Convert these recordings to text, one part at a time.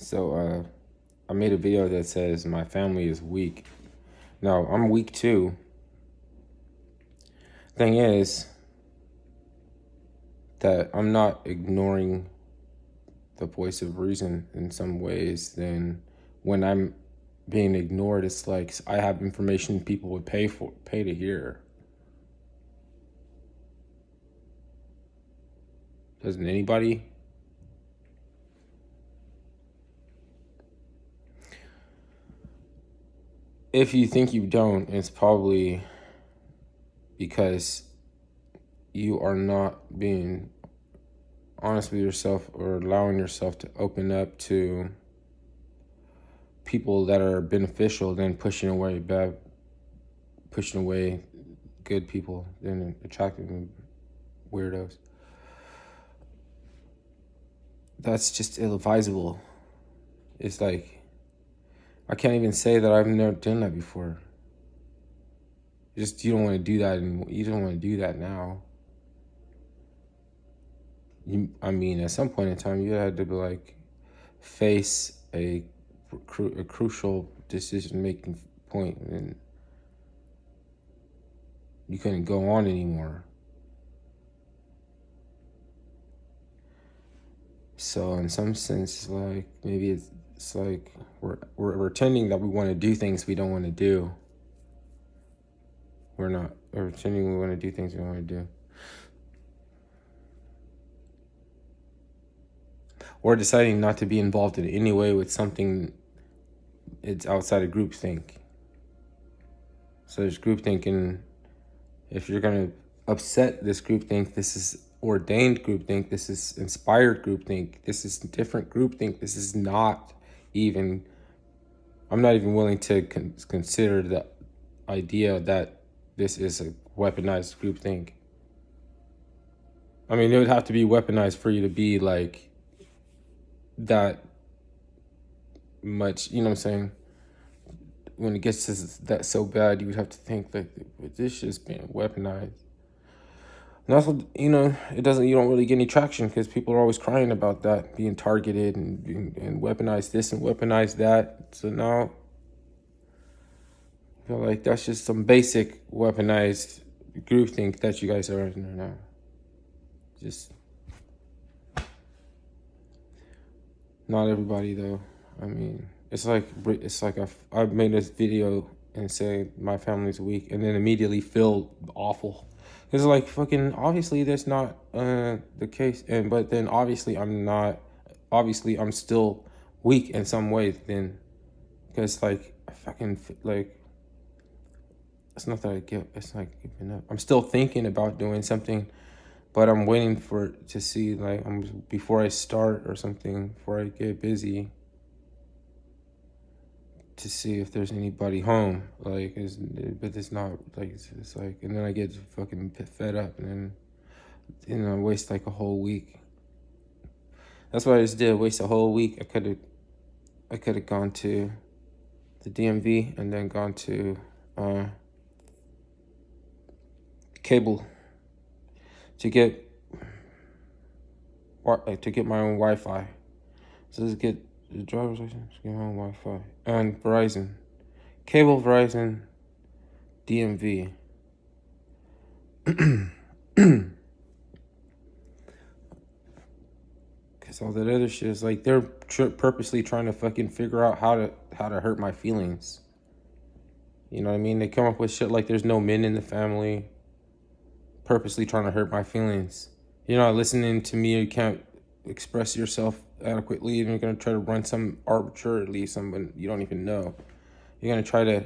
So I made a video that says my family is weak. No, I'm weak too. Thing is that I'm not ignoring the voice of reason in some ways. Then when I'm being ignored, it's like I have information people would pay to hear. Doesn't anybody? If you think you don't, it's probably because you are not being honest with yourself or allowing yourself to open up to people that are beneficial, then pushing away good people, then attracting weirdos. That's just ill-advisable. It's like, I can't even say that I've never done that before. You don't want to do that anymore. You don't want to do that now. At some point in time, you had to face a crucial decision-making point, and you couldn't go on anymore. So in some sense, maybe it's like we're pretending that we want to do things we don't want to do. We're pretending we want to do things we don't want to do. Or deciding not to be involved in any way with something it's outside of groupthink. So there's groupthink, and if you're going to upset this groupthink, this is ordained groupthink, this is inspired groupthink, this is different groupthink, this is not even, I'm not even willing to consider the idea that this is a weaponized groupthink. I mean, it would have to be weaponized for you to be like that much, you know what I'm saying? When it gets to that so bad, you would have to think like this shit's being weaponized. And also, you don't really get any traction because people are always crying about that being targeted and weaponize this and weaponize that. So now I feel like that's just some basic weaponized groupthink that you guys are in now. Just not everybody though. I mean, it's like I've made this video and say my family's weak, and then immediately feel awful. It's like fucking obviously that's not the case, but then obviously I'm not. Obviously I'm still weak in some ways. Then because I fucking it's not that I give. It's not giving up. I'm still thinking about doing something, but I'm waiting for it to see before I start or something, before I get busy, to see if there's anybody home. But it's not it's like, and then I get fucking fed up, and then I waste like a whole week. That's what I just did. Waste a whole week. I could have gone to the DMV and then gone to cable to get my own Wi-Fi. So let's get the driver's license, get my own Wi-Fi, and Verizon, cable, Verizon, DMV. Because all that other shit is like they're purposely trying to fucking figure out how to hurt my feelings. You know what I mean? They come up with shit like there's no men in the family, purposely trying to hurt my feelings. You're not listening to me, you can't express yourself adequately, and you're going to try to run some arbitrarily someone you don't even know. You're going to try to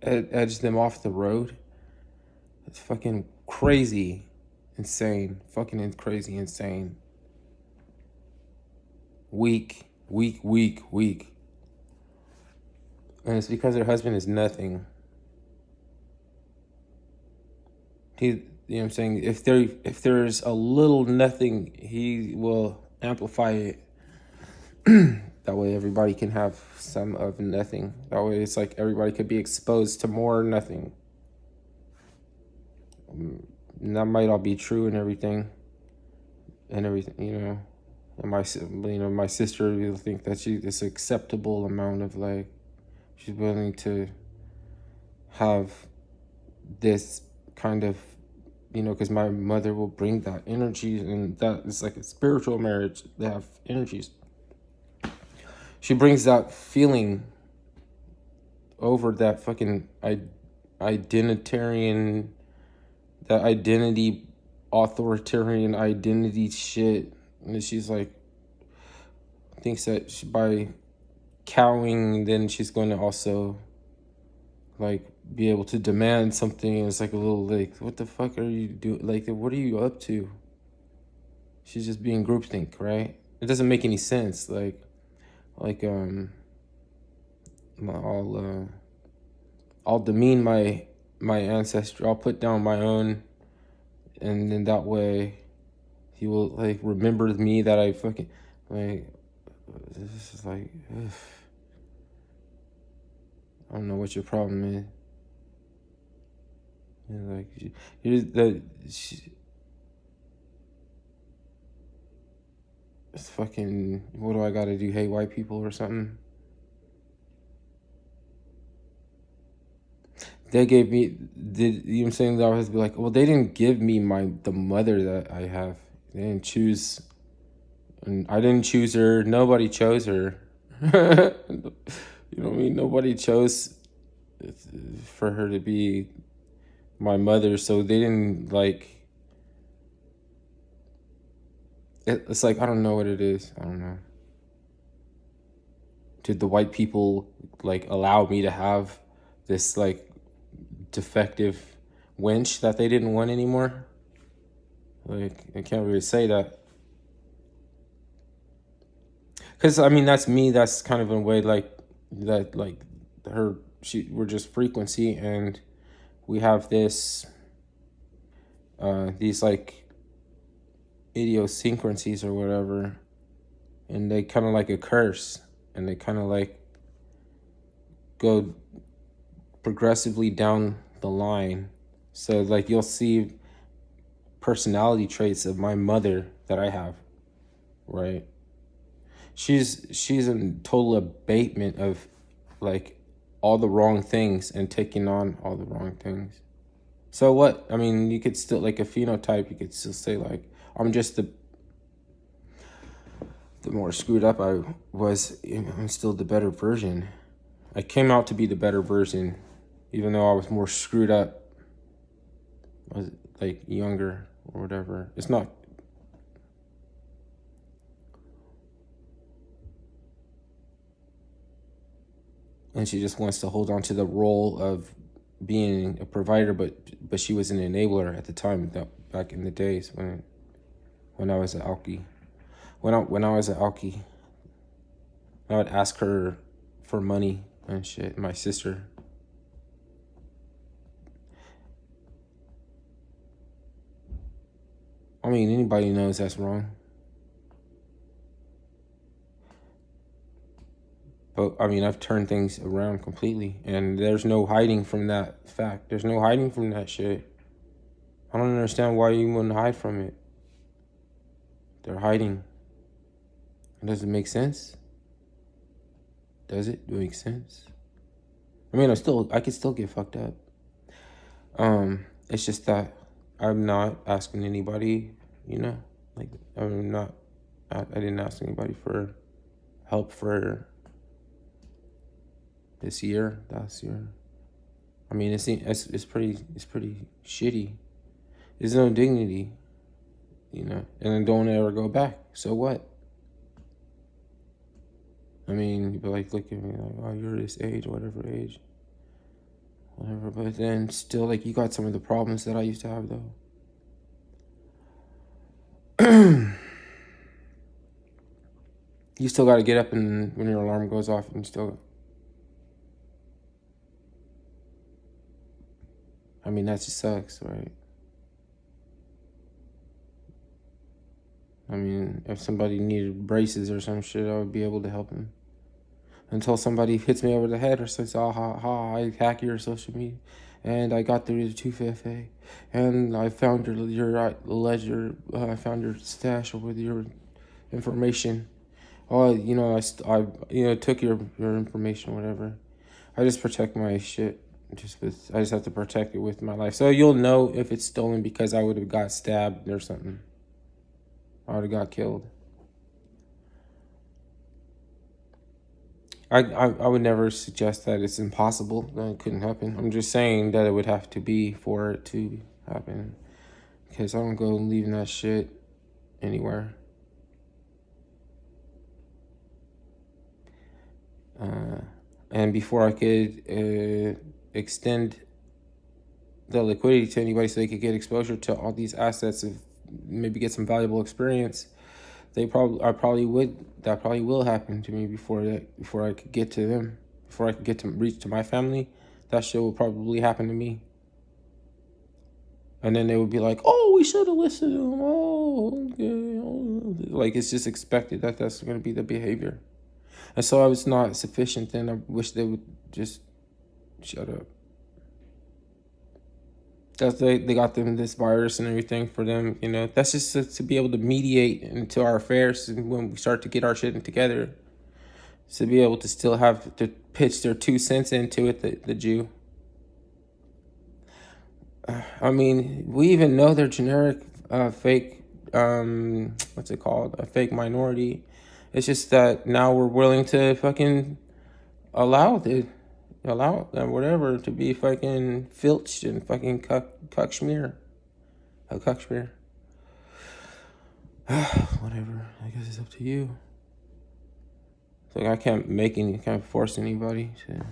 edge them off the road. It's fucking crazy, insane, crazy, insane. Weak. And it's because their husband is nothing. You know what I'm saying? If there's a little nothing, he will amplify it. That way everybody can have some of nothing. That way it's like everybody could be exposed to more nothing. And that might all be true and everything, you know. And my sister will think that it's acceptable amount of like, she's willing to have this kind of, because my mother will bring that energy, and that is like a spiritual marriage. They have energies. She brings that feeling over that fucking identitarian, that identity, authoritarian identity shit. And she's like, thinks that by cowing, then she's going to also like be able to demand something. It's like a little like, what the fuck are you doing? Like, what are you up to? She's just being groupthink, right? It doesn't make any sense. I'll demean my ancestry. I'll put down my own, and then that way he will like remember me that I fucking like. This is like, ugh. I don't know what your problem is. Like, it's fucking. What do I gotta do? Hate white people or something? They gave me, I'm saying that I was be like, well, they didn't give me the mother that I have. They didn't choose, and I didn't choose her. Nobody chose her. You know what I mean? Nobody chose for her to be my mother, so they didn't like. It's like, I don't know what it is. I don't know. Did the white people like allow me to have this like defective wench that they didn't want anymore? Like, I can't really say that. Because, I mean, that's me. That's kind of in a way like that, like we're just frequency, and we have these like idiosyncrasies or whatever, and they kind of like a curse, and they kind of like go progressively down the line. So like you'll see personality traits of my mother that I have, right? She's in total abatement of like all the wrong things and taking on all the wrong things. So what? I mean, you could still like a phenotype. You could still say like, I'm just the more screwed up I was, I'm still the better version. I came out to be the better version, even though I was more screwed up. I was like younger or whatever. It's not. And she just wants to hold on to the role of being a provider, but she was an enabler at the time. Back in the days when I was at Alki, when I was at Alki, I would ask her for money and shit. My sister. I mean, anybody knows that's wrong. But I mean, I've turned things around completely, and there's no hiding from that fact. There's no hiding from that shit. I don't understand why you wouldn't hide from it. They're hiding. Does it make sense? Does it make sense? I mean, I could still get fucked up. It's just that I'm not asking anybody, like I didn't ask anybody for help for last year. I mean, it's pretty shitty. There's no dignity, and then don't ever go back. So what? I mean, people like look at me like, oh, you're this age, whatever age. Whatever, but then still, like, you got some of the problems that I used to have, though. You still got to get up and when your alarm goes off, and you still. I mean, that just sucks, right? I mean, if somebody needed braces or some shit, I would be able to help them. Until somebody hits me over the head or says, "Ah, ha, ha, I hack your social media, and I got through the 2FA, and I found your ledger. I found your stash with your information. Oh, you know, I you know, took your information, whatever. I just protect my shit. I just have to protect it with my life. So you'll know if it's stolen because I would have got stabbed or something. I would have got killed. I would never suggest that it's impossible, that it couldn't happen. I'm just saying that it would have to be for it to happen. Because I don't go leaving that shit anywhere. And before I could extend the liquidity to anybody so they could get exposure to all these assets and maybe get some valuable experience, that probably will happen to me before I could get to them, before I could get to reach to my family. That shit will probably happen to me. And then they would be like, oh, we should have listened to them. Oh, okay. Oh. Like, it's just expected that that's going to be the behavior. And so I was not sufficient then. I wish they would just shut up. That's they got them this virus and everything for them, you know. That's just to be able to mediate into our affairs, and when we start to get our shit together, to be able to still have to pitch their 2 cents into it, the Jew. I mean, we even know they're generic, fake, what's it called? A fake minority. It's just that now we're willing to fucking allow whatever to be fucking filched and fucking cuck schmear. A cuck schmear. Whatever. I guess it's up to you. So I can't force anybody to